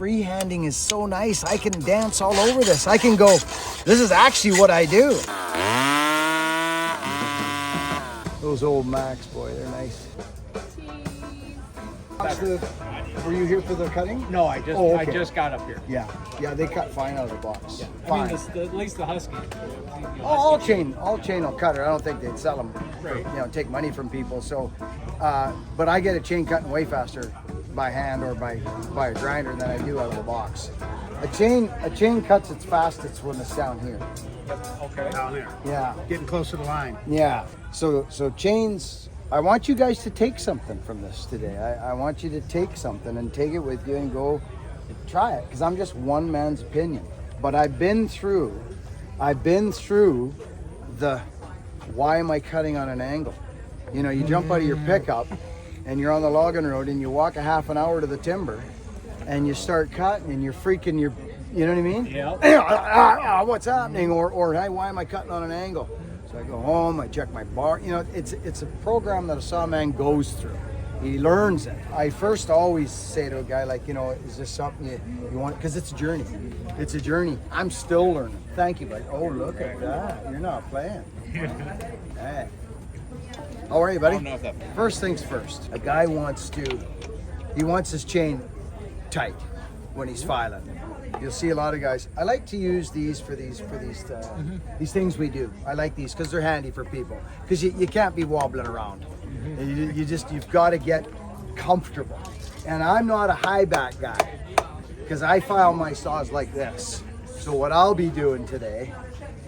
Freehanding is so nice. I can dance all over this. I can go, this is actually what I do. Those old Macs, boy, they're nice. Were you here for the cutting? No, I just got up here. Yeah, they cut fine out of the box. Yeah. Fine. I mean, at least the Husky. All chain will cut it. I don't think they'd sell them, Right. take money from people. So, but I get a chain cutting way faster by hand or by a grinder than I do out of the box. A chain cuts its fastest when it's down here. Okay. Down there. Yeah. Getting close to the line. Yeah. So chains. I want you guys to take something from this today. I want you to take something and take it with you and go try it, because I'm just one man's opinion. But I've been through the why am I cutting on an angle? You jump out of your pickup and you're on the logging road and you walk a half an hour to the timber and you start cutting and you're freaking you know what I mean? Yeah. What's happening? Or hey, why am I cutting on an angle? So I go home, I check my bar. It's a program that a sawman goes through. He learns it. I first always say to a guy like, is this something you want? Because it's a journey. It's a journey. I'm still learning. Thank you, buddy. Oh, look at that. You're not playing. Hey. How are you, buddy? First things first. A guy wants his chain tight when he's filing. You'll see a lot of guys. I like to use these for these things we do. I like these because they're handy for people. Because you can't be wobbling around. You've got to get comfortable. And I'm not a high back guy because I file my saws like this. So what I'll be doing today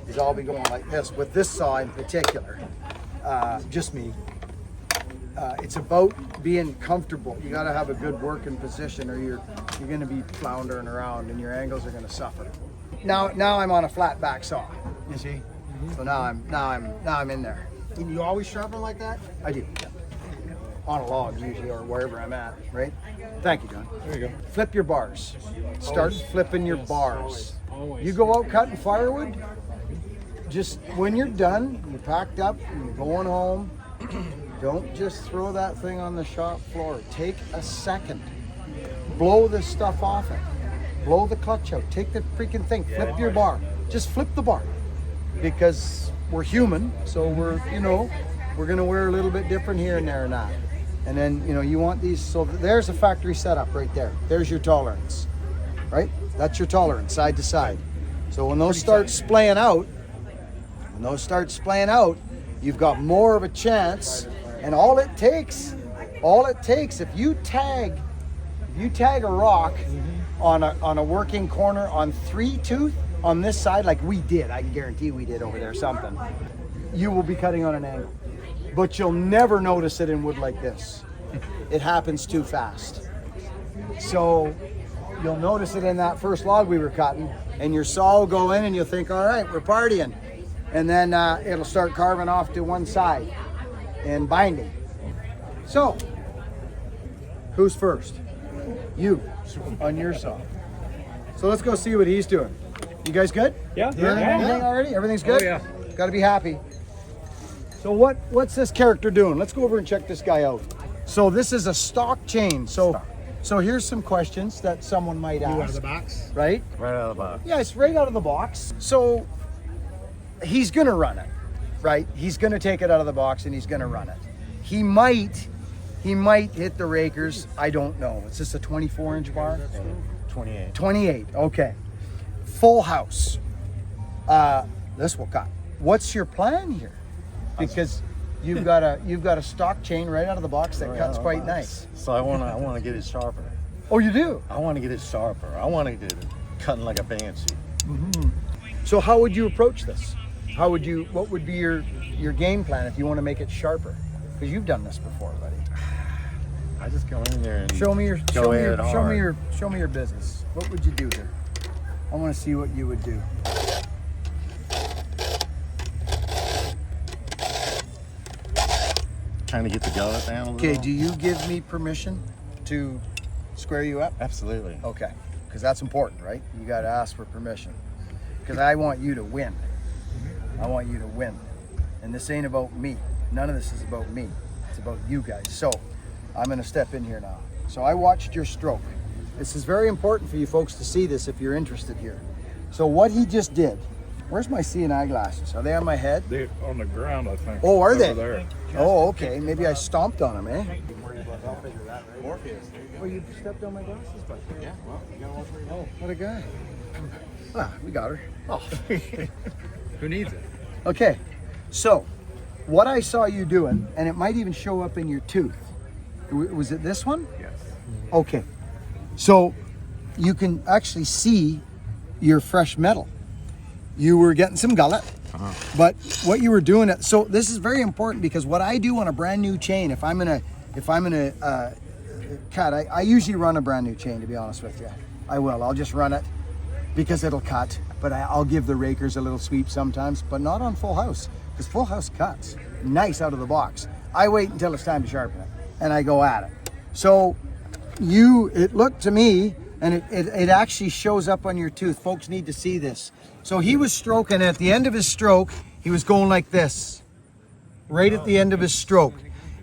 is I'll be going like this with this saw in particular. Just me. It's about being comfortable. You got to have a good working position, or you're going to be floundering around, and your angles are going to suffer. Now I'm on a flat back saw. You see? So now I'm in there. And you always sharpen like that? I do. Yeah. On a log usually, or wherever I'm at. Right? Thank you, John. There you go. Flip your bars. Start flipping your bars. Always. You go out cutting firewood. Just when you're done, you're packed up, and you're going home. Don't just throw that thing on the shop floor. Take a second. Blow this stuff off it. Blow the clutch out. Take the freaking thing. Flip your bar. Just flip the bar. Because we're human, so we're going to wear a little bit different here and there and that. And then, you want these. So there's a factory setup right there. There's your tolerance. Right? That's your tolerance, side to side. So when those start splaying out, you've got more of a chance. And all it takes, if you tag a rock on a working corner on 3-tooth on this side, like we did, I can guarantee we did over there something, you will be cutting on an angle. But you'll never notice it in wood like this. It happens too fast. So you'll notice it in that first log we were cutting, and your saw will go in and you'll think, all right, we're partying. And then it'll start carving off to one side and binding. So, who's first? You, on your saw. So let's go see what he's doing. You guys good? Yeah. Everything already? Everything's good? Oh, yeah. Got to be happy. So what's this character doing? Let's go over and check this guy out. So this is a stock chain. So here's some questions that someone might ask. You out of the box? Right? Right out of the box. Yeah, it's right out of the box. So he's going to run it, right? He's going to take it out of the box and he's going to run it. He might hit the Rakers. I don't know. Is this a 24-inch bar? 28. 28. Okay. Full house. This will cut. What's your plan here? Because you've got a stock chain right out of the box that cuts quite nice. So I want to get it sharper. Oh, you do? I want to get it sharper. I want to get it cutting like a bandsaw. So how would you approach this? What would be your game plan if you want to make it sharper? Because you've done this before, buddy. I just go in there and Show me your hard. business. What would you do here? I want to see what you would do. Trying to get the gullet down a little. Okay, do you give me permission to square you up? Absolutely. Okay, because that's important, right? You got to ask for permission. Because I want you to win. I want you to win. And this ain't about me. None of this is about me. It's about you guys. So I'm going to step in here now. So I watched your stroke. This is very important for you folks to see this if you're interested here. So what he just did, where's my seeing eyeglasses? Are they on my head? They're on the ground, I think. Oh, are they? Over there. Oh, okay. Maybe I stomped on them, eh? Oh, you stepped on my glasses, buddy. Yeah, well, you gotta watch where you're going. Oh, what a guy. Ah, we got her. Oh. Who needs it? Okay, so what I saw you doing, and it might even show up in your tooth. Was it this one? Yes. Okay, so you can actually see your fresh metal. You were getting some gullet, but what you were doing, so this is very important because what I do on a brand new chain, if I'm gonna cut, I usually run a brand new chain, to be honest with you. I will, I'll just run it because it'll cut, but I'll give the rakers a little sweep sometimes, but not on full house, because full house cuts nice out of the box. I wait until it's time to sharpen it, and I go at it. So it looked to me, and it actually shows up on your tooth. Folks need to see this. So he was stroking, at the end of his stroke, he was going like this, right at the end of his stroke.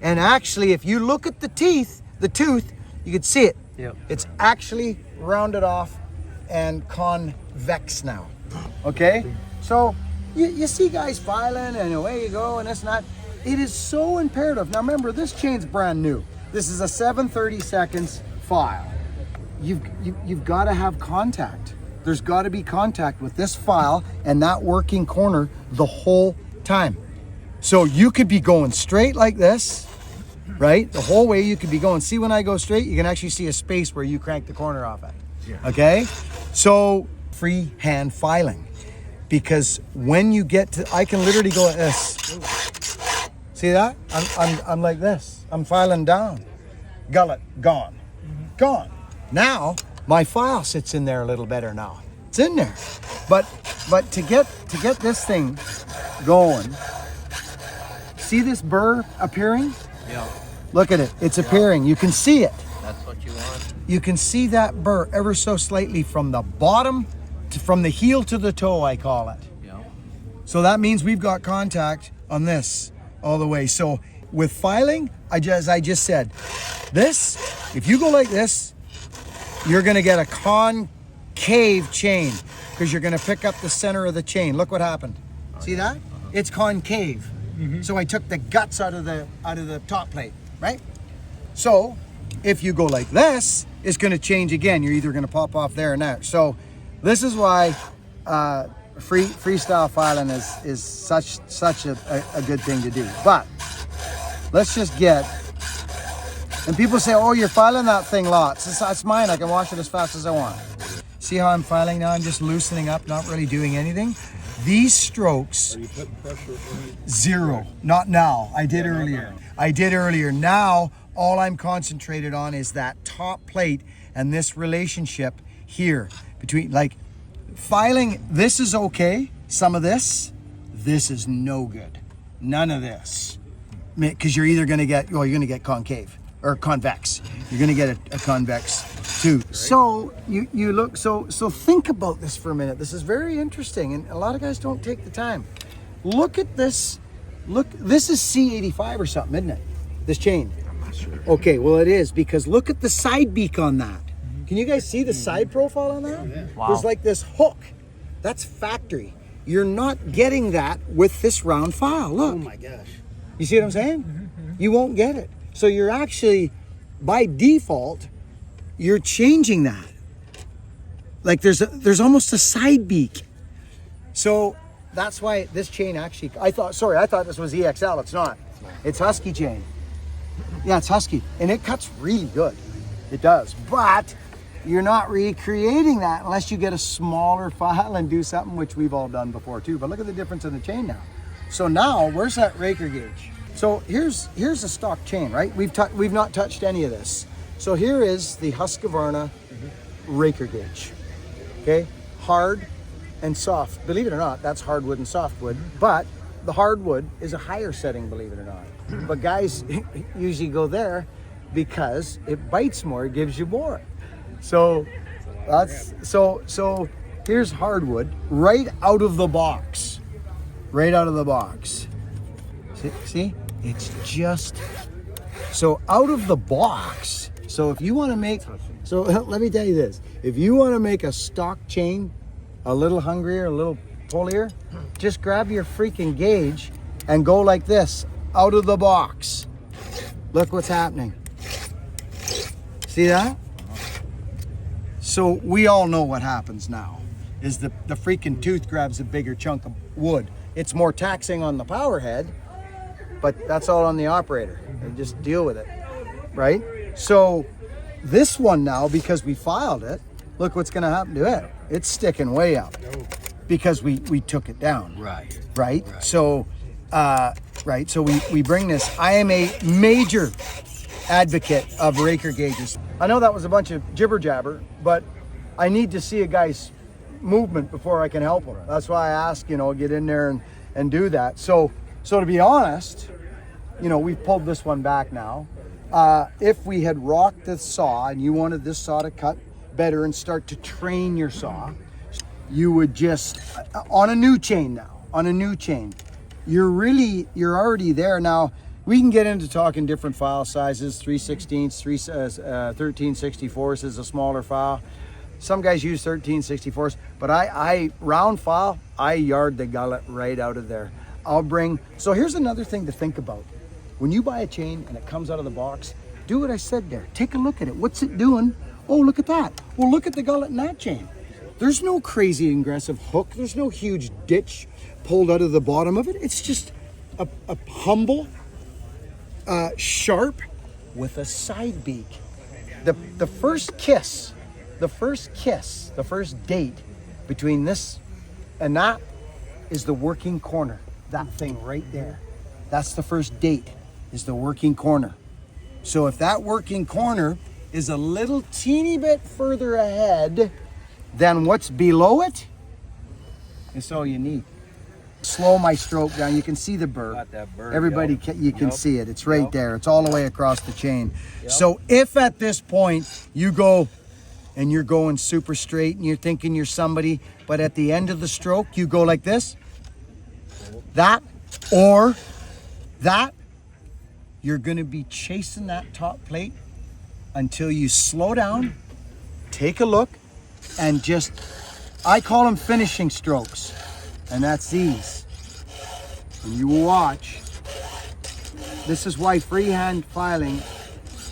And actually, if you look at the tooth, you can see it. Yep. It's actually rounded off and convex now. Okay? So you see guys filing and away you go and this and that. It is so imperative. Now remember, this chain's brand new. This is a 7/32 file. You've got to have contact. There's got to be contact with this file and that working corner the whole time. So you could be going straight like this, right? The whole way you could be going. See, when I go straight, you can actually see a space where you crank the corner off it. Yeah. Okay? So freehand filing, because when you get to, I can literally go like this. See that? I'm like this. I'm filing down. Gullet, gone. Gone. Now, my file sits in there a little better now. It's in there. But to get this thing going, see this burr appearing? Yeah. Look at it. It's appearing. You can see it. That's what you want. You can see that burr ever so slightly from the bottom from the heel to the toe, I call it. Yeah. So that means we've got contact on this all the way. So with filing, as I just said, this, if you go like this, you're gonna get a concave chain because you're gonna pick up the center of the chain. Look what happened. See that? It's concave. So I took the guts out of the top plate, right? So if you go like this, it's gonna change again. You're either gonna pop off there and there. So this is why freestyle filing is such a good thing to do. But let's just get, and people say, oh, you're filing that thing lots. That's mine, I can wash it as fast as I want. See how I'm filing now? I'm just loosening up, not really doing anything. These strokes, Are you putting pressure on it? zero, not now. I did earlier. I did earlier. Now, all I'm concentrated on is that top plate and this relationship here between, like, filing, this is okay. Some of this is no good. None of this. Because you're either going to get, well, you're going to get concave or convex. You're going to get a convex too. So you look, so think about this for a minute. This is very interesting, and a lot of guys don't take the time. Look at this. Look, this is C85 or something, isn't it? This chain. I'm not sure. Okay, well it is, because look at the side beak on that. Can you guys see the side profile on that? Yeah. Wow. There's like this hook. That's factory. You're not getting that with this round file. Look. Oh my gosh. You see what I'm saying? You won't get it. So you're actually, by default, you're changing that. Like there's almost a side beak. So that's why this chain actually, I thought this was EXL. It's not. It's Husky chain. Yeah, it's Husky. And it cuts really good. It does. But you're not recreating that unless you get a smaller file and do something, which we've all done before too. But look at the difference in the chain now. So now, where's that Raker gauge? So here's a stock chain, right? We've not touched any of this. So here is the Husqvarna Raker gauge. Okay, hard and soft. Believe it or not, that's hardwood and softwood. But the hardwood is a higher setting, believe it or not. But guys usually go there because it bites more, it gives you more. So that's so here's hardwood right out of the box. Right out of the box. See? It's just so out of the box, So if you want to make, so let me tell you this, if you want to make a stock chain a little hungrier, a little pullier, just grab your freaking gauge and go like this, out of the box. Look what's happening. See that? So we all know what happens now, is the freaking tooth grabs a bigger chunk of wood. It's more taxing on the power head, but that's all on the operator. They just deal with it, right? So this one now, because we filed it, look what's gonna happen to it. It's sticking way up because we took it down. Right? So, so we bring this. I am a major advocate of Raker gauges. I know that was a bunch of jibber jabber, but I need to see a guy's movement before I can help him. That's why I ask, get in there and do that. So to be honest, we've pulled this one back now. If we had rocked the saw and you wanted this saw to cut better and start to train your saw, you would just, on a new chain now, you're already there. Now, we can get into talking different file sizes, 3/16, 13/64 is a smaller file. Some guys use 13/64s, but I round file, I yard the gullet right out of there. So here's another thing to think about. When you buy a chain and it comes out of the box, do what I said there. Take a look at it. What's it doing? Oh, look at that. Well, look at the gullet in that chain. There's no crazy aggressive hook. There's no huge ditch pulled out of the bottom of it. It's just a humble, sharp with a side beak. The first date between this and that is the working corner. That thing right there. That's the first date, is the working corner. So if that working corner is a little teeny bit further ahead than what's below it, it's all you need. Slow my stroke down. You can see the burr. Got that burr, Everybody, you can see it. It's right there. It's all the way across the chain. So if at this point you go and you're going super straight and you're thinking you're somebody, but at the end of the stroke, you go like this, that, or that, you're gonna be chasing that top plate until you slow down, take a look, and just, I call them finishing strokes, and that's these. And you will watch. This is why freehand filing,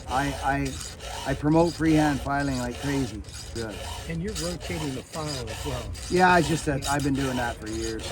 I promote freehand filing like crazy. Good. And you're rotating the file as well. Yeah, I've been doing that for years.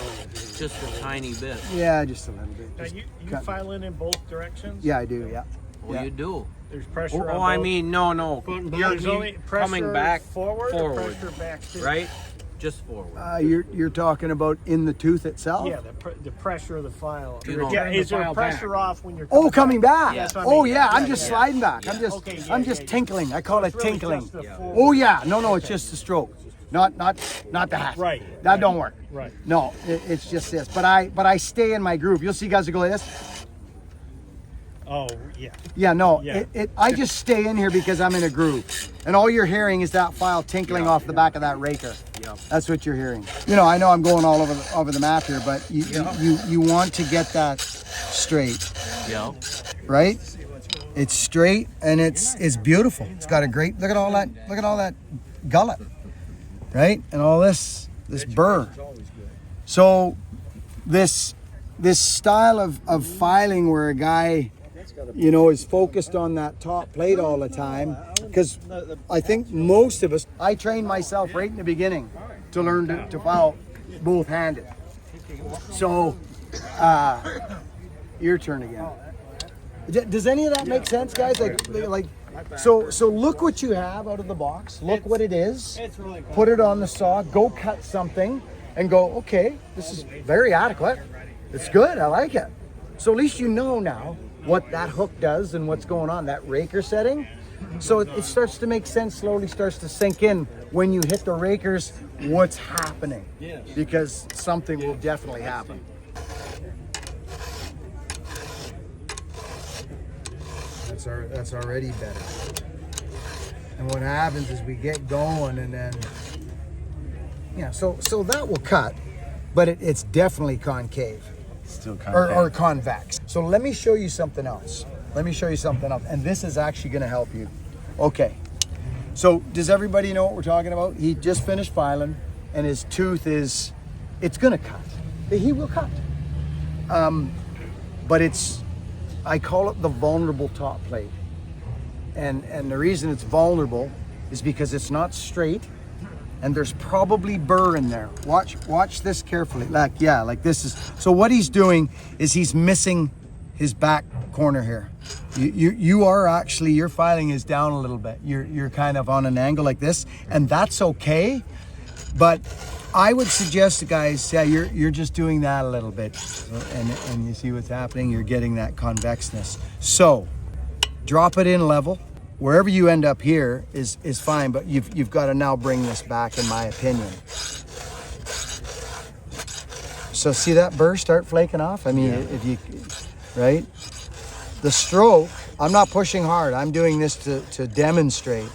Just a tiny bit. Yeah, just a little bit. Now Just you cut. file in both directions? Yeah, I do, yeah. Well, you do. There's pressure Oh, on I both. mean, no. There's only pressure coming back forward, or forward, pressure back too? right? Just forward. You're talking about in the tooth itself? Yeah, the pressure of the file. You know, Yeah, is there file pressure back. off when you're Oh, coming back. Yeah. That's what I Oh mean. yeah, I'm Yeah, just yeah. sliding back. Yeah. Okay, I'm yeah, just yeah. tinkling. I call it It's really tinkling. just the Yeah. forward. Oh yeah, no, it's just a stroke, not the hat. Right, That right. don't work. Right. No, it's just this. But I stay in my groove. You'll see guys that go like this. Oh, yeah. Yeah, no, Yeah. I just stay in here because I'm in a groove, and all you're hearing is that file tinkling off the back of that raker. Yep. That's what you're hearing. I know I'm going all over the map here, but you want to get that straight, Yeah. right? It's straight and it's beautiful. It's got a great look at all that gullet, right? And all this burr. So this style of filing where a guy is focused on that top plate all the time, because I think most of us, I trained myself right in the beginning to learn to file both handed. So your turn again. Does any of that make sense, guys? So look what you have out of the box. Look what it is. Put it on the saw. Go cut something, and go. Okay, this is very adequate. It's good. I like it. So at least you know now what that hook does and what's going on. That raker setting. So it starts to make sense. Slowly starts to sink in when you hit the rakers. What's happening? Because something will definitely happen. That's already better. And what happens is we get going, and then so that will cut, but it's definitely concave Still or convex. So let me show you something else. And this is actually going to help you. Okay. So does everybody know what we're talking about? He just finished filing, and his tooth is, it's gonna cut. He will cut. But I call it the vulnerable top plate. And the reason it's vulnerable is because it's not straight, and there's probably burr in there. Watch this carefully. Like this is, so what he's doing is he's missing his back corner here. You are actually, your filing is down a little bit. You're kind of on an angle like this, and that's okay. But I would suggest to guys, yeah, you're just doing that a little bit, and you see what's happening. You're getting that convexness. So drop it in level. Wherever you end up here is fine, but you've got to now bring this back, in my opinion. So see that burr start flaking off? I mean, if you, right? The stroke, I'm not pushing hard. I'm doing this to demonstrate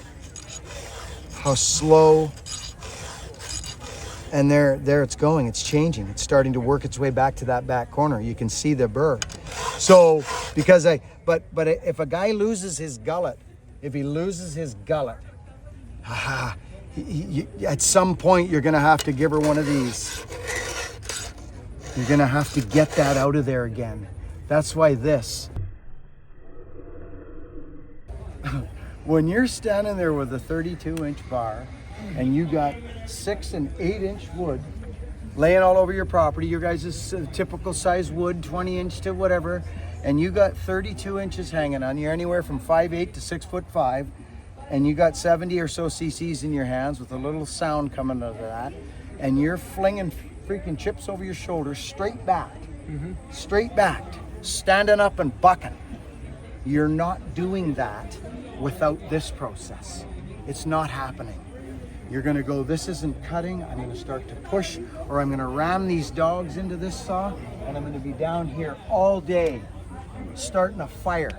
how slow, and there it's going. It's changing. It's starting to work its way back to that back corner. You can see the burr. So because but if a guy loses his gullet, if he loses his gullet, at some point you're gonna have to give her one of these. You're gonna have to get that out of there again. That's why this. When you're standing there with a 32-inch bar and you got 6 and 8-inch wood laying all over your property, your guys' typical size wood, 20-inch to whatever, and you got 32 inches hanging on you, anywhere from 5'8" to 6'5", and you got 70 or so cc's in your hands with a little sound coming out of that, and you're flinging freaking chips over your shoulders, straight backed, standing up and bucking. You're not doing that without this process. It's not happening. You're gonna go, this isn't cutting, I'm gonna start to push, or I'm gonna ram these dogs into this saw, and I'm gonna be down here all day, starting a fire.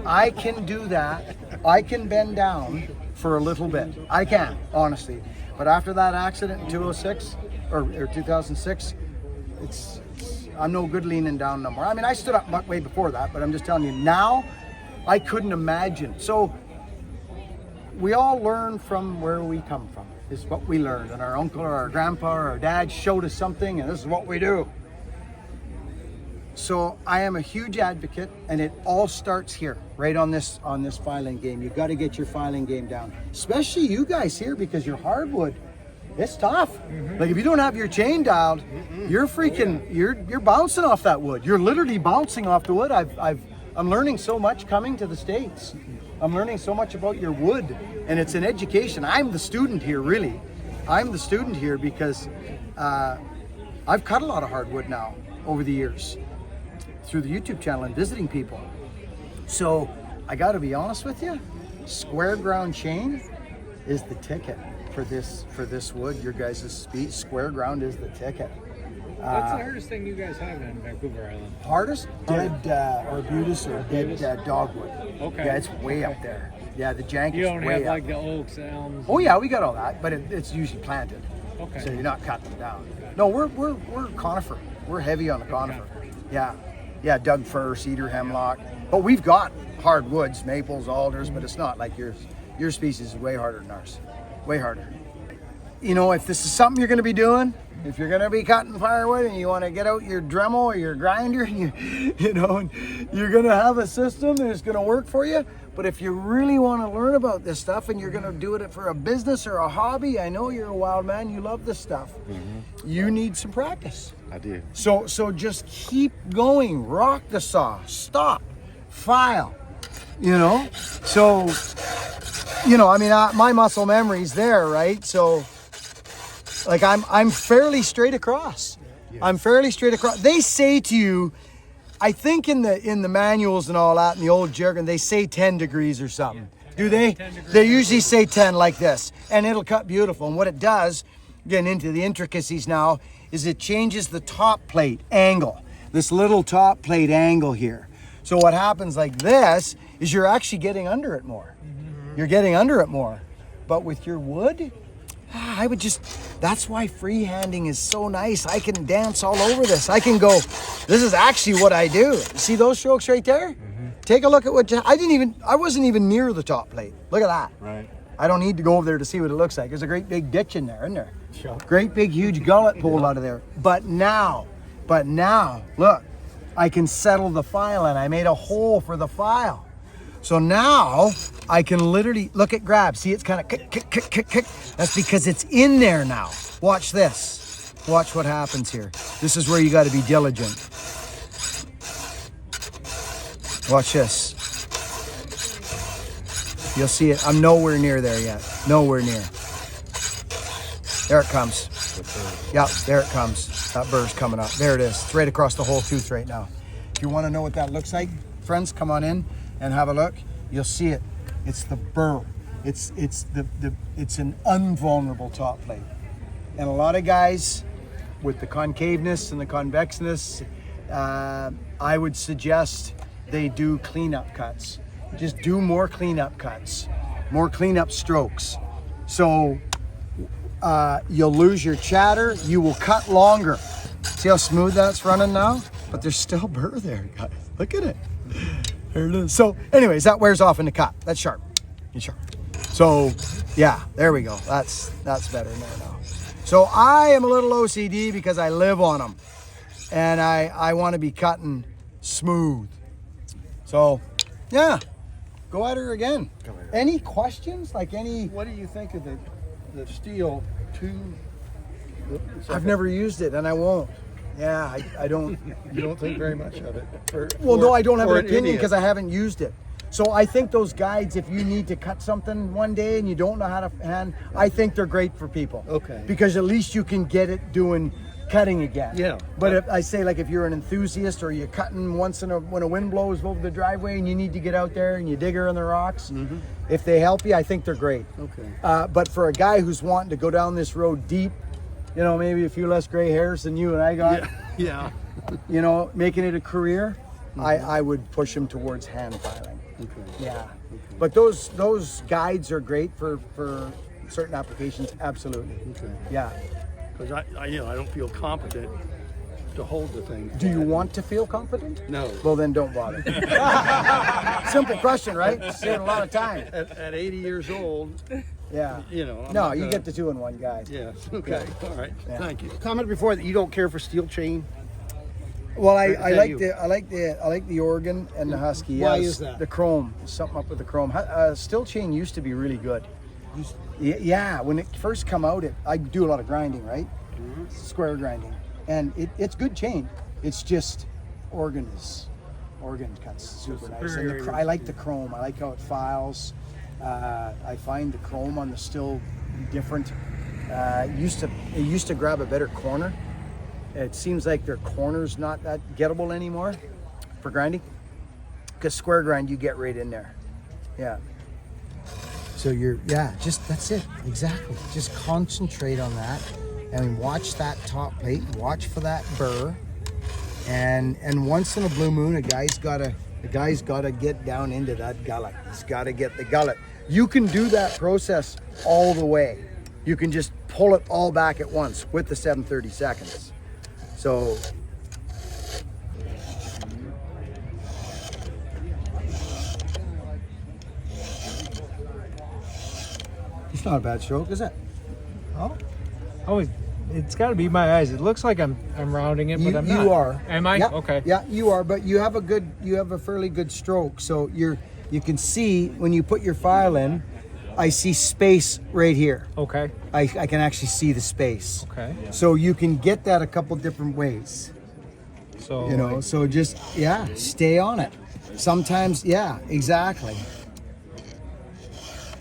I can do that. I can bend down for a little bit. I can, honestly. But after that accident in 2006, or 2006, I'm no good leaning down no more. I mean, I stood up way before that, but I'm just telling you, now, I couldn't imagine. So, we all learn from where we come from. This is what we learned, and our uncle or our grandpa or our dad showed us something, and this is what we do. So I am a huge advocate, and it all starts here, right on this filing game. You've got to get your filing game down, especially you guys here, because you're hardwood. It's tough. Like if you don't have your chain dialed, you're freaking, you're bouncing off that wood. You're literally bouncing off the wood. I'm learning so much coming to the States. I'm learning so much about your wood, and it's an education. I'm the student here, really. I'm the student here because I've cut a lot of hardwood now over the years through the YouTube channel and visiting people. So I got to be honest with you, square ground chain is the ticket for this wood. Your guys' speed, square ground is the ticket. What's the hardest thing you guys have in Vancouver Island? Hardest? Dead arbutus or dead dogwood. Okay. Yeah, it's way up there. Yeah, the jank You is don't way have up. like the oaks, elms? Oh yeah, we got all that, but it's usually planted. Okay. So you're not cutting them down. No, we're conifer. We're heavy on the conifer. Yeah, Doug fir, cedar, hemlock. But we've got hardwoods, maples, alders, but it's not like yours. Your species is way harder than ours. Way harder. You know, if this is something you're going to be doing, if you're going to be cutting firewood and you want to get out your Dremel or your grinder, and and you're going to have a system that's going to work for you. But if you really want to learn about this stuff and you're going to do it for a business or a hobby, I know you're a wild man, you love this stuff. You need some practice. I do. So just keep going, rock the saw, stop, file, So, I mean, my muscle memory's there, right? So, like I'm fairly straight across. I'm fairly straight across. They say to you, I think in the manuals and all that, in the old jargon, they say 10 degrees or something. Do they? They usually say 10 like this, and it'll cut beautiful. And what it does, getting into the intricacies now, is it changes the top plate angle, this little top plate angle here. So what happens like this is you're actually getting under it more. You're getting under it more. But with your wood, that's why freehanding is so nice. I can dance all over this. I can go, this is actually what I do. See those strokes right there? take a look at I wasn't even near the top plate. Look at that. Right. I don't need to go over there to see what it looks like. There's a great big ditch in there, isn't there? Sure. Great big huge gullet pulled out of there. But now, look, I can settle the file in. I made a hole for the file. So now I can literally look at grab. See, it's kind of kick. That's because it's in there now. Watch this. Watch what happens here. This is where you got to be diligent. Watch this. You'll see it. I'm nowhere near there yet. Nowhere near. There it comes. Yep, there it comes. That burr's coming up. There it is. It's right across the whole tooth right now. If you want to know what that looks like, friends, come on in and have a look. You'll see it. It's the burr. It's an invulnerable top plate. And a lot of guys with the concaveness and the convexness, I would suggest they do cleanup cuts. Just do more cleanup cuts, more cleanup strokes. So you'll lose your chatter. You will cut longer. See how smooth that's running now? But there's still burr there, guys. Look at it. There it is. So anyways, that wears off in the cut. That's sharp. It's sharp. So yeah, there we go. That's better than there now. So I am a little OCD because I live on them. And I want to be cutting smooth. So yeah, go at her again. Any questions? Like any? What do you think of the steel tube? I've never used it and I won't. Yeah, I don't. You don't think very much of it? Well, no, I don't have or an opinion idiot. because I haven't used it. So I think those guides, if you need to cut something one day and you don't know how to hand, I think they're great for people. Okay. Because at least you can get it doing cutting again. Yeah. But if I say, like, if you're an enthusiast or you're cutting once when a wind blows over the driveway and you need to get out there and you dig her in the rocks, if they help you, I think they're great. Okay. But for a guy who's wanting to go down this road deep, you know, maybe a few less gray hairs than you and I got, Yeah. you know, making it a career, I would push him towards hand filing. Okay. Yeah. Okay. But those guides are great for certain applications, absolutely. Okay. Yeah. Because I don't feel competent to hold the thing. Do you want to feel confident? No. Well, then don't bother. Simple question, right? Saving a lot of time. At 80 years old, Yeah. you know. I'm No, not you gonna- get the 2-in-1 guide. Yes. Okay. All right. Yeah. Thank you. Commented before that you don't care for steel chain. Well, I Is that like you? I like the Oregon and the Husky. Why Yes, is that? The chrome. There's something up with the chrome. Steel chain used to be really good. Yeah, when it first come out, I do a lot of grinding, right? Square grinding, and it's good chain. It's just Oregon cuts super nice. And I like the chrome. I like how it files. I find the chrome on the still different. It used to grab a better corner. It seems like their corner's not that gettable anymore for grinding. Because square grind, you get right in there. Yeah. So that's it. Exactly. Just concentrate on that and watch that top plate. Watch for that burr. And once in a blue moon, a guy's gotta get down into that gullet. He's gotta get the gullet. You can do that process all the way. You can just pull it all back at once with the 7/32. So it's not a bad stroke, is it? Oh, it's got to be my eyes. It looks like I'm rounding it, but I'm not. You are. Am I? Yeah, Okay. Yeah, you are, but you have a fairly good stroke. So you can see when you put your file in, I see space right here. Okay. I can actually see the space. Okay. So you can get that a couple different ways. So You know, so just, stay on it. Sometimes, exactly.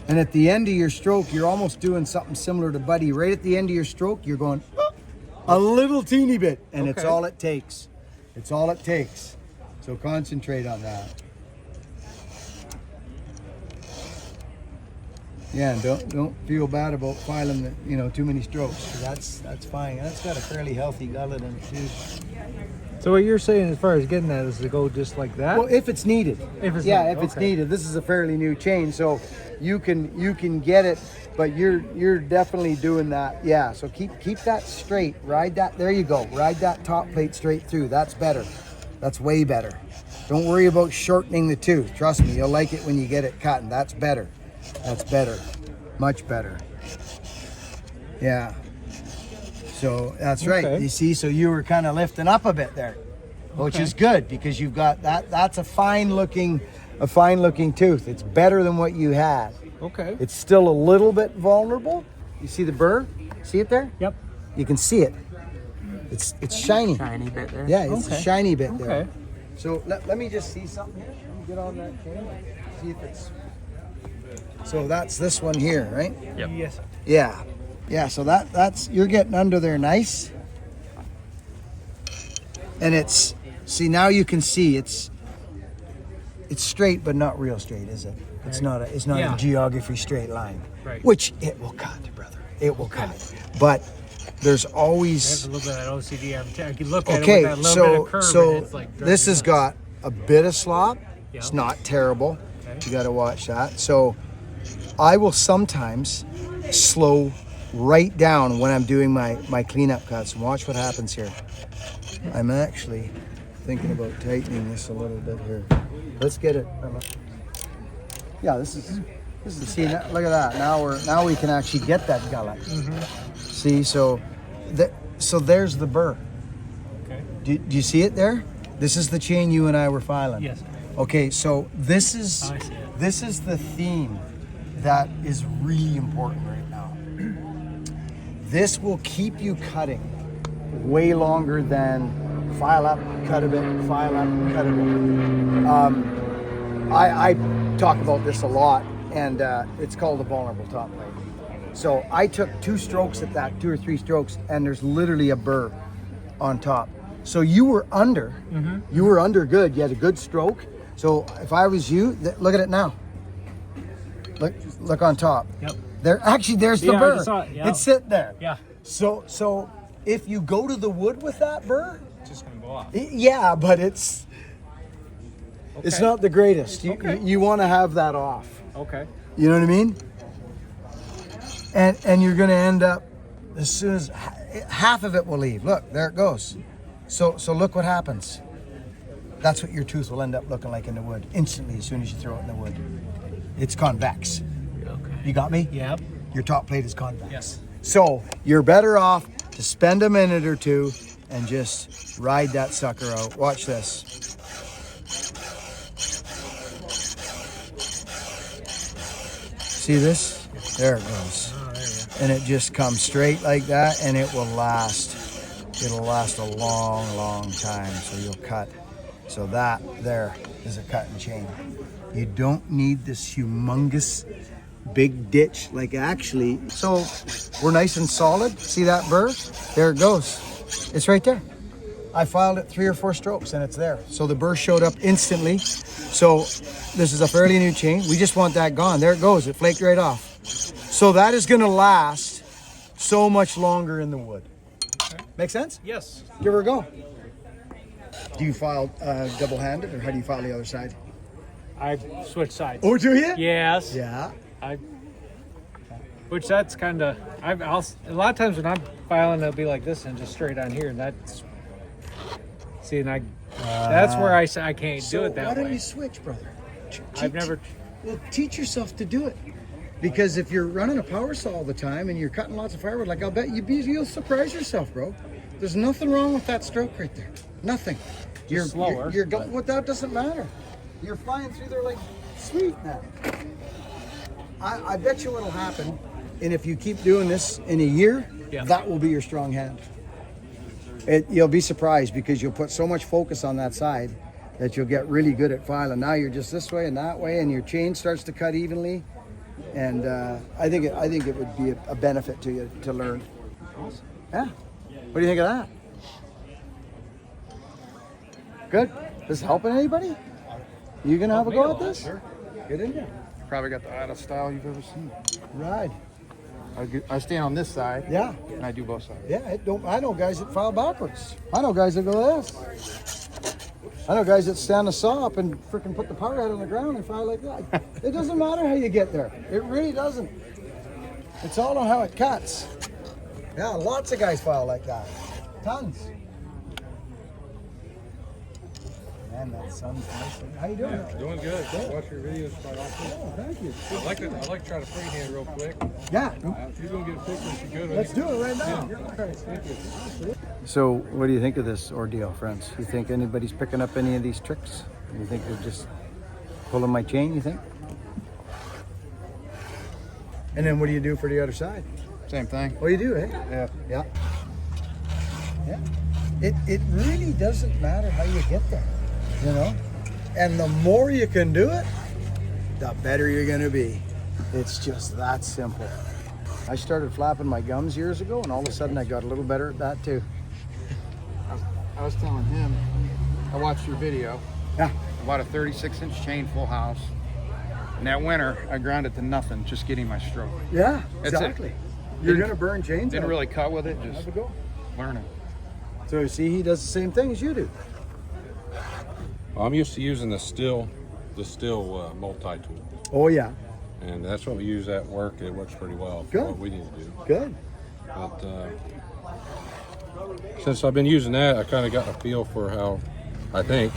And at the end of your stroke, you're almost doing something similar to Buddy. Right at the end of your stroke, you're going a little teeny bit, and it's Okay. all it takes. It's all it takes. So concentrate on that. Yeah, and don't feel bad about filing too many strokes. 'Cause that's fine. That's got a fairly healthy gullet in it too. So what you're saying as far as getting that is to go just like that? Well, if it's needed. If it's yeah, needed, if it's okay. needed. This is a fairly new chain, so you can get it, but you're definitely doing that. Yeah, so keep that straight. Ride that. There you go. Ride that top plate straight through. That's better. That's way better. Don't worry about shortening the tooth. Trust me, you'll like it when you get it cut, and that's better. That's better, much better. Yeah. So that's right. Okay. You see, so you were kind of lifting up a bit there, which is good because you've got that. That's a fine looking tooth. It's better than what you had. Okay. It's still a little bit vulnerable. You see the burr? See it there? Yep. You can see it. It's shiny. Shiny bit there. Yeah, it's a Okay. shiny bit there. Okay. So let me just see something here. Let me get on that chain. See if it's. So that's this one here, right? Yes. Yeah. Yeah, so that's you're getting under there nice. And it's, see, now you can see it's straight but not real straight, is it? It's not Yeah. a geography straight line. Right. Which it will cut, brother. It will cut. But there's There's always a little bit of that OCD. I can look at it okay, with that little bit of curve. so and it's like this has got a bit of slop. It's Yeah. not terrible. Okay. You got to watch that. So I will sometimes slow right down when I'm doing my cleanup cuts. And watch what happens here. I'm actually thinking about tightening this a little bit here. Let's get it. Yeah, this is see, look at that. Now we can actually get that gullet. See, so there's the burr. Okay. Do you see it there? This is the chain you and I were filing. Yes. Okay, so this is I see it. this is the theme that is really important right now. This will keep you cutting way longer than file up, cut a bit, file up, cut a bit. I talk about this a lot, and it's called a vulnerable top plate. So I took 2 strokes at that, 2 or 3 strokes, and there's literally a burr on top. So you were under, you were under good. You had a good stroke. So if I was you, look at it now. Look on top. Yep. There's the Yeah, I burr. just saw it, yeah. It's sitting there. Yeah. So if you go to the wood with that burr, It's just gonna go off. yeah, but it's Okay. not the greatest. Okay. You want to have that off. Okay. You know what I mean? And you're going to end up, as soon as half of it will leave. Look, there it goes. So look what happens. That's what your tooth will end up looking like in the wood instantly as soon as you throw it in the wood. It's convex. Okay. You got me? Yep. Your top plate is convex. Yes. So you're better off to spend a minute or two and just ride that sucker out. Watch this. See this? There it goes. Oh, there you go. And it just comes straight like that, and it will last. It'll last a long, long time. So you'll cut. So that there is a cut and chain. You don't need this humongous big ditch, like actually. So we're nice and solid. See that burr? There it goes. It's right there. I filed it 3 or 4 strokes and it's there. So the burr showed up instantly. So this is a fairly new chain. We just want that gone. There it goes. It flaked right off. So that is going to last so much longer in the wood. Make sense? Yes. Give her a go. Do you file double-handed, or how do you file the other side? I switched sides. Oh, do you? Yes. Yeah. Which that's kind of. I'll a lot of times when I'm filing, it'll be like this and just straight on here, and that's. See, and that's where I say I can't do it that why don't way. you switch, brother? I've never. Well, teach yourself to do it. Because if you're running a power saw all the time and you're cutting lots of firewood, like I'll bet you'll surprise yourself, bro. There's nothing wrong with that stroke right there. Nothing. You're slower, You're going. Well, that doesn't matter. You're flying through there like sweet now. I bet you what'll happen, and if you keep doing this in a year, Yeah. that will be your strong hand. You'll be surprised because you'll put so much focus on that side that you'll get really good at filing. Now you're just this way and that way, and your chain starts to cut evenly. And I think it would be a benefit to you to learn. Awesome. Yeah. What do you think of that? Good. This helping anybody? You gonna have a go at this? Sure. Get in there. Probably got the oddest style you've ever seen. Ride. I stand on this side, Yeah. and I do both sides. Yeah. I know guys that file backwards. I know guys that go this. I know guys that stand the saw up and freaking put the power head on the ground and file like that. It doesn't matter how you get there. It really doesn't. It's all on how it cuts. Yeah, lots of guys file like that. Tons. Man, that sun's nice. How you doing? Doing good. Watch your videos quite often. Oh, thank you. I like to try to freehand real quick. Yeah, If you're gonna get a picture, if you're good. let's do it right now. So, what do you think of this ordeal, friends? You think anybody's picking up any of these tricks? You think they're just pulling my chain, you think? And then what do you do for the other side? Same thing. Oh, you do, eh? Yeah. Yeah. Yeah. It really doesn't matter how you get there, you know? And the more you can do it, the better you're gonna be. It's just that simple. I started flapping my gums years ago, and all of a sudden I got a little better at that too. I was telling him, I watched your video. Yeah. I bought a 36-inch chain full house. And that winter, I ground it to nothing, just getting my stroke. Yeah, That's it. exactly. You're gonna burn chains. Didn't out. really cut with it, Have just a go. learning. So see, he does the same thing as you do. I'm used to using the still multi-tool, Oh yeah, and that's what we use at work. It works pretty well for Good. what we need to do. good. But since I've been using that, I kind of got a feel for how I think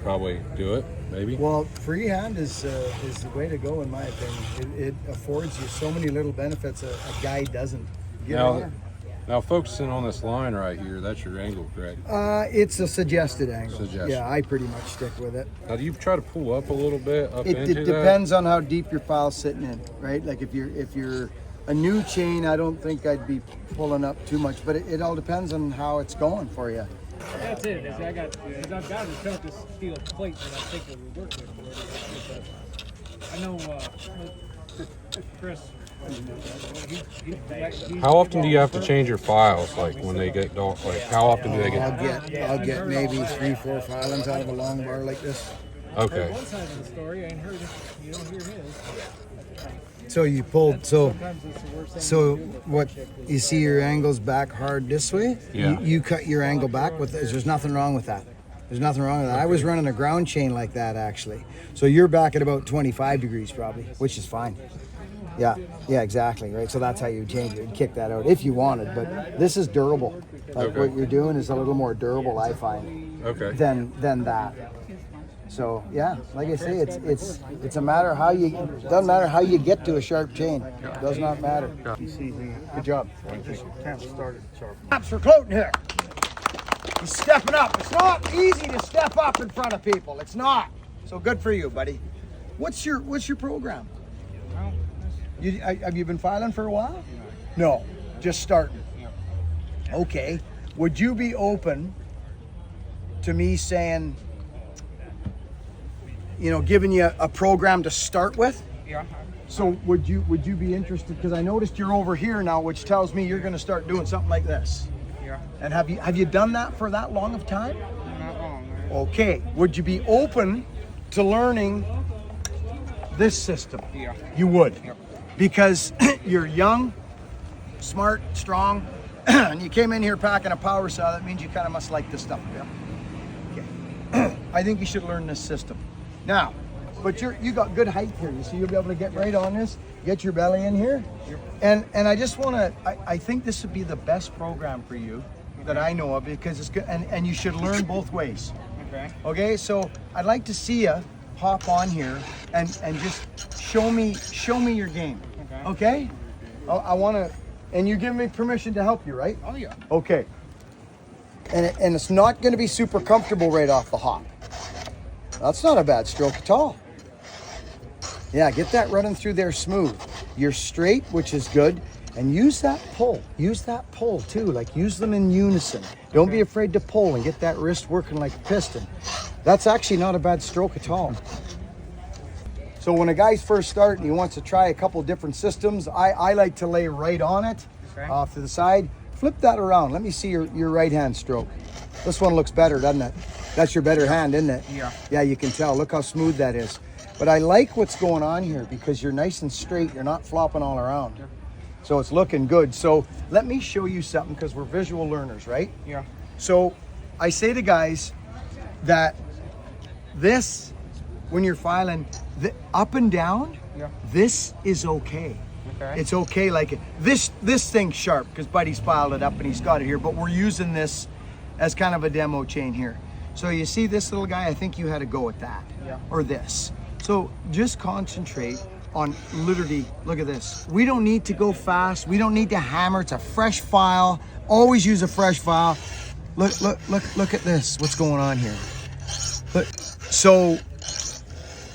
probably do it. Maybe. Well, freehand is the way to go, in my opinion. It affords you so many little benefits a guy doesn't. Get on Now focusing on this line right here, that's your angle, correct? it's a suggested angle. Suggested. Yeah, I pretty much stick with it. Now do you try to pull up a little bit up It into that? depends on how deep your file's sitting in, right? Like if you're a new chain, I don't think I'd be pulling up too much, but it all depends on how it's going for you. That's it. I've got to cut this steel plate that I think it would work with. I know Chris. How often do you have to change your files? Like when they get dark, like how often do they get? I'll get maybe 3-4 filings out of a long bar like this. Okay. One side of the story, I ain't heard it. You don't hear his. So you pulled Sometimes it's the worst thing. So what you see your angles back hard this way? Yeah. You cut your angle back with this. There's nothing wrong with that. There's nothing wrong with that. I was running a ground chain like that actually. So you're back at about 25 degrees probably, which is fine. Yeah, exactly, right? So that's how you change it. You kick that out if you wanted, but this is durable. Like Okay. what you're doing is a little more durable, I find, Okay. than that. So yeah, like I say, it's a matter how you. Doesn't matter how you get to a sharp chain. Does not matter. Good job. Just kind of started sharp. Snaps for Cloten here. He's stepping up. It's not easy to step up in front of people. It's not. So good for you, buddy. What's your program? Have you been filing for a while? No, just starting. Okay. Would you be open to me saying, giving you a program to start with? Yeah. So would you be interested? Because I noticed you're over here now, which tells me you're going to start doing something like this. Yeah. And have you done that for that long of time? Not long. Okay. Would you be open to learning this system? Yeah. You would. Yep. Because you're young, smart, strong, and you came in here packing a power saw. That means you kind of must like this stuff. Yeah. Okay. I think you should learn this system. Now, but you got good height here. You see, you'll be able to get right on this, get your belly in here. And I just want to, I think this would be the best program for you that I know of, because it's good, and you should learn both ways. Okay. Okay, so I'd like to see you hop on here and just show me your game. Okay? I want to, and you're giving me permission to help you, right? Oh yeah. Okay. And it's not going to be super comfortable right off the hop. That's not a bad stroke at all. Yeah, get that running through there smooth. You're straight, which is good. And use that pull. Use that pull too. Like use them in unison. Don't be afraid to pull and get that wrist working like a piston. That's actually not a bad stroke at all. So when a guy's first starting, he wants to try a couple different systems. I like to lay right on it, off to the side. Flip that around. Let me see your right hand stroke. This one looks better, doesn't it? That's your better hand, isn't it? Yeah. Yeah, you can tell. Look how smooth that is. But I like what's going on here because you're nice and straight. You're not flopping all around. So it's looking good. So let me show you something, because we're visual learners, right? Yeah. So I say to guys that this, when you're filing, the up and down, this is okay. Okay. It's okay like it. This thing's sharp because Buddy's filed it up and he's got it here, but we're using this as kind of a demo chain here. So you see this little guy, I think you had to go with that. Yeah. Or this. So just concentrate on literally, look at this. We don't need to go fast. We don't need to hammer. It's a fresh file. Always use a fresh file. Look at this. What's going on here? Look, so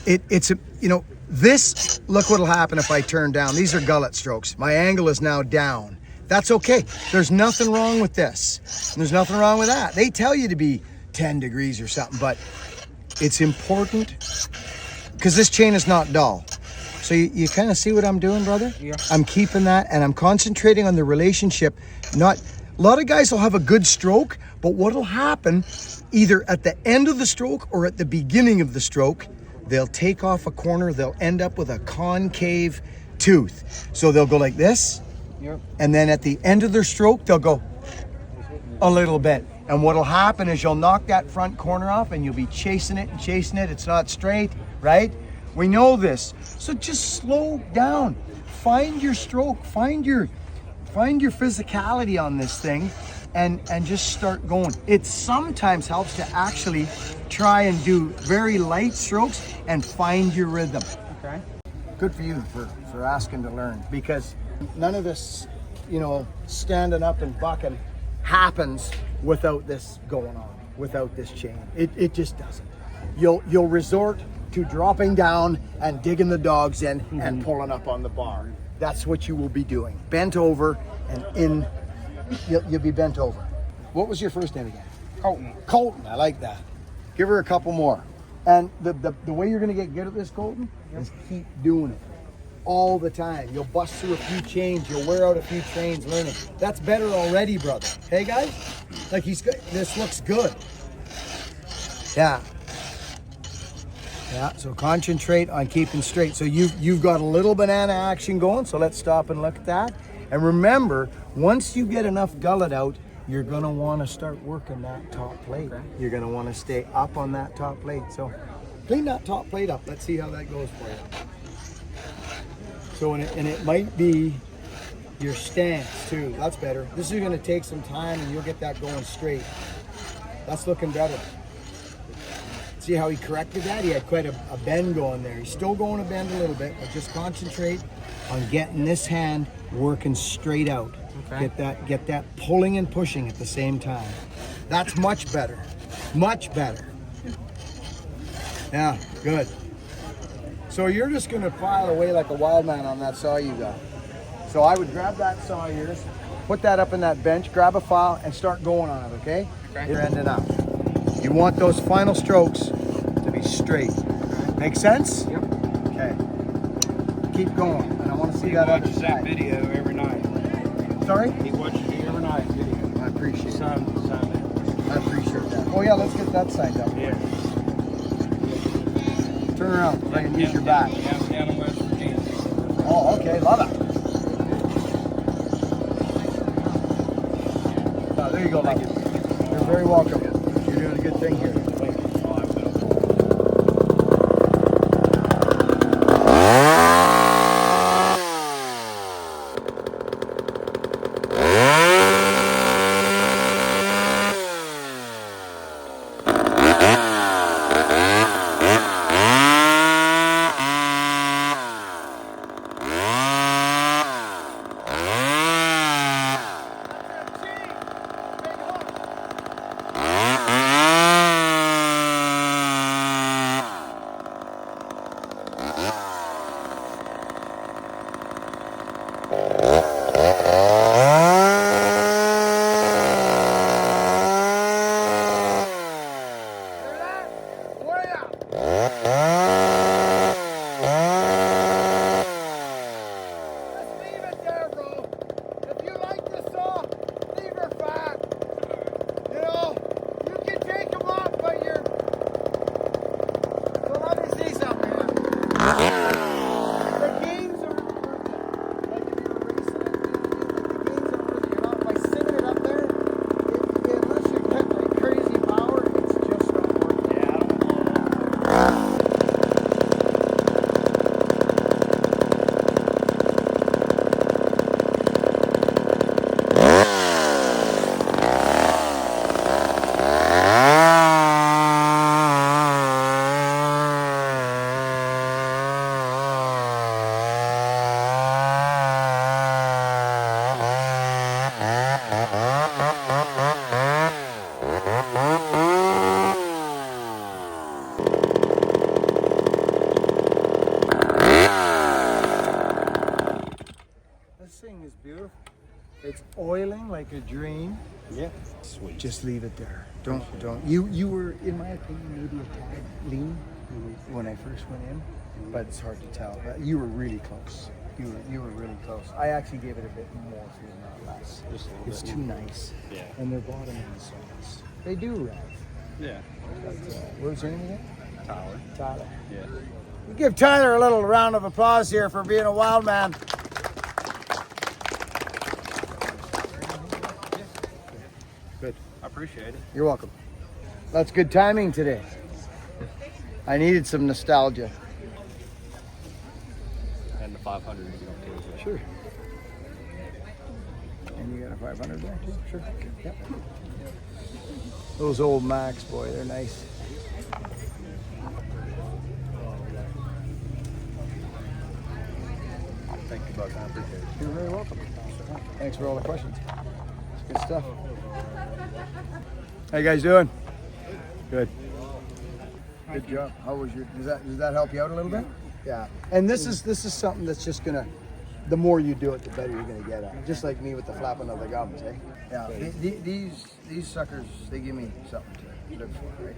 it's a, you know, this, look what'll happen if I turn down. These are gullet strokes. My angle is now down. That's okay. There's nothing wrong with this. There's nothing wrong with that. They tell you to be 10 degrees or something, but it's important because this chain is not dull. So you kind of see what I'm doing, brother? Yeah. I'm keeping that and I'm concentrating on the relationship. Not, a lot of guys will have a good stroke, but what'll happen either at the end of the stroke or at the beginning of the stroke, they'll take off a corner, they'll end up with a concave tooth. So they'll go like this, and then at the end of their stroke, they'll go a little bit. And what'll happen is you'll knock that front corner off and you'll be chasing it and chasing it. It's not straight, right? We know this. So just slow down. Find your stroke, find your physicality on this thing and just start going. It sometimes helps to actually try and do very light strokes and find your rhythm. Okay. Good for you for asking to learn, because none of this, you know, standing up and bucking happens without this going on, without this chain. It just doesn't. You'll resort to dropping down and digging the dogs in and pulling up on the bar. That's what you will be doing. Bent over and you'll be bent over. What was your first name again? Colton. Colton, I like that. Give her a couple more. And the way you're gonna get good at this, Colton, is keep doing it all the time. You'll bust through a few chains, you'll wear out a few trains learning. That's better already, brother. Hey guys? Like this looks good. Yeah. Yeah, so concentrate on keeping straight. So you've got a little banana action going, so let's stop and look at that. And remember, once you get enough gullet out, you're gonna wanna start working that top plate. Okay. You're gonna wanna stay up on that top plate. So clean that top plate up. Let's see how that goes for you. So, and it might be your stance too. That's better. This is gonna take some time and you'll get that going straight. That's looking better. See how he corrected that? He had quite a bend going there. He's still going to bend a little bit, but just concentrate on getting this hand working straight out. Okay. Get that pulling and pushing at the same time. That's much better. Much better. Yeah, good. So you're just gonna file away like a wild man on that saw you got. So I would grab that saw of yours, put that up in that bench, grab a file, and start going on it, okay? Okay. You're ending up. You want those final strokes to be straight. Make sense? Yep. Okay. Keep going. And I want to see that other side. That video every night. Sorry? He watches you every night. Video. I appreciate it. Sign that. I appreciate that. Oh yeah, let's get that signed up. Yeah. Turn around so I can use your back. Down in West Virginia. Oh, okay. Love it. Oh, there you go, love. You're very welcome. You're doing a good thing here. This thing is beautiful. It's oiling like a dream. Yeah. Sweet. Just leave it there. Don't. You were, in my opinion, maybe a tad lean when I first went in, but it's hard to tell. But you were really close. You were really close. I actually gave it a bit more fuel, not less. Just a little It's bit. too nice. Yeah. And their bottom end songs. They do rev. Yeah. But, what's your name again? Tyler. Tyler. Yeah. We give Tyler a little round of applause here for being a wild man. Good. I appreciate it. You're welcome. That's good timing today. I needed some nostalgia. And the 500 is okay. Sure. And you got a 500 there too? Sure. Yep. Those old Macs, boy, they're nice. Thank you, Buck. I appreciate it. You're very welcome. Thanks for all the questions. It's good stuff. How you guys doing? Good. Good job. How was your? Does that help you out a little bit? Yeah. And this is something that's just gonna. The more you do it, the better you're gonna get at it. Just like me with the flapping of the gums, eh? Yeah. These suckers, they give me something to live for, right?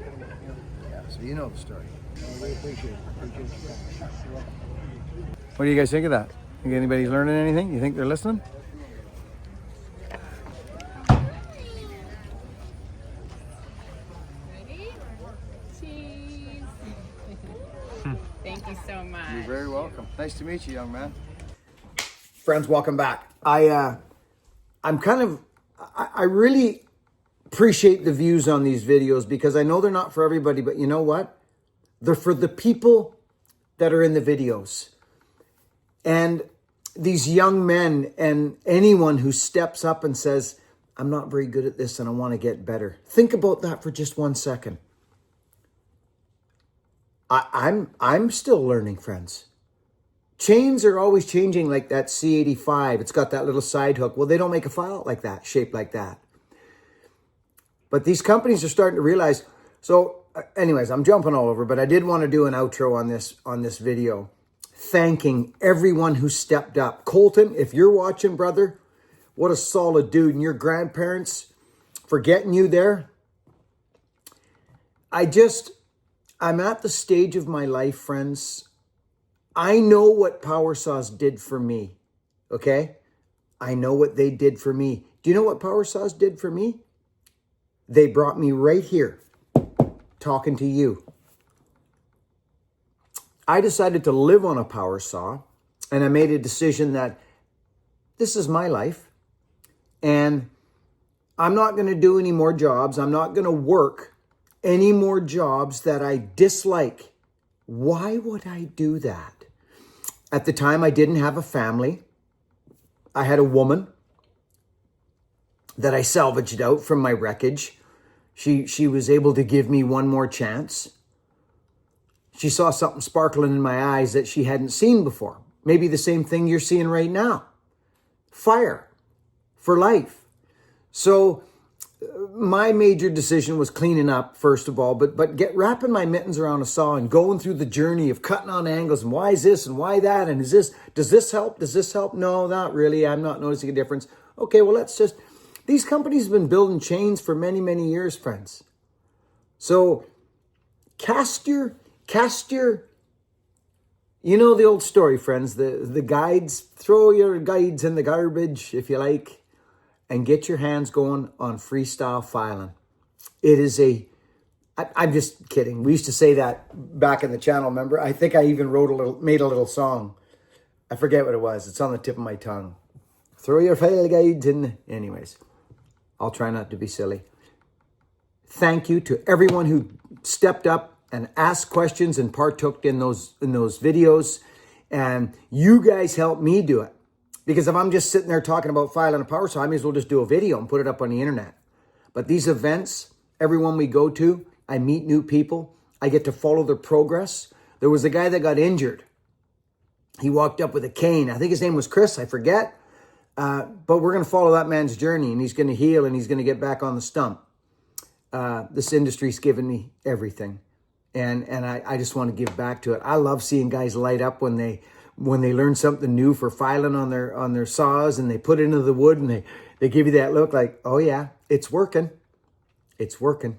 Yeah. So you know the story. I really appreciate it. What do you guys think of that? Think anybody's learning anything? You think they're listening? Ready? Cheese. Thank you so much. You're very welcome. Nice to meet you, young man. Friends, welcome back. I really appreciate the views on these videos because I know they're not for everybody, but you know what? They're for the people that are in the videos. And these young men and anyone who steps up and says, I'm not very good at this and I want to get better. Think about that for just 1 second. I'm still learning, friends. Chains are always changing, like that C85. It's got that little side hook. Well, they don't make a file like that, shaped like that. But these companies are starting to realize. So anyways, I'm jumping all over, but I did want to do an outro on this video, thanking everyone who stepped up. Colton, if you're watching, brother, what a solid dude. And your grandparents for getting you there. I'm at the stage of my life, friends. I know what Power Saws did for me, okay? I know what they did for me. Do you know what Power Saws did for me? They brought me right here, talking to you. I decided to live on a power saw, and I made a decision that this is my life, and I'm not going to do any more jobs. I'm not going to work any more jobs that I dislike. Why would I do that? At the time, I didn't have a family. I had a woman that I salvaged out from my wreckage. She was able to give me one more chance. She saw something sparkling in my eyes that she hadn't seen before. Maybe the same thing you're seeing right now. Fire for life. So my major decision was cleaning up, first of all, but wrapping my mittens around a saw and going through the journey of cutting on angles and why is this and why that and does this help? Does this help? No, not really. I'm not noticing a difference. Okay, well, these companies have been building chains for many, many years, friends. So cast your, you know the old story, friends, the guides, throw your guides in the garbage if you like, and get your hands going on freestyle filing. It is I'm just kidding. We used to say that back in the channel, remember? I think I even made a little song. I forget what it was. It's on the tip of my tongue. Throw your file guides in. Anyways, I'll try not to be silly. Thank you to everyone who stepped up and asked questions and partook in those videos. And you guys helped me do it. Because if I'm just sitting there talking about filing a power saw, I may as well just do a video and put it up on the internet. But these events, everyone we go to, I meet new people. I get to follow their progress. There was a guy that got injured. He walked up with a cane. I think his name was Chris, I forget. But we're going to follow that man's journey, and he's going to heal, and he's going to get back on the stump. This industry's given me everything, and I just want to give back to it. I love seeing guys light up when they learn something new for filing on their saws, and they put it into the wood, and they give you that look like, oh yeah, it's working. It's working.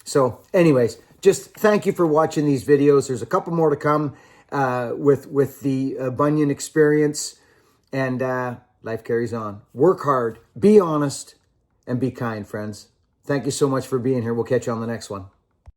So anyways, just thank you for watching these videos. There's a couple more to come with the Bunyan experience, and life carries on. Work hard, be honest, and be kind, friends. Thank you so much for being here. We'll catch you on the next one.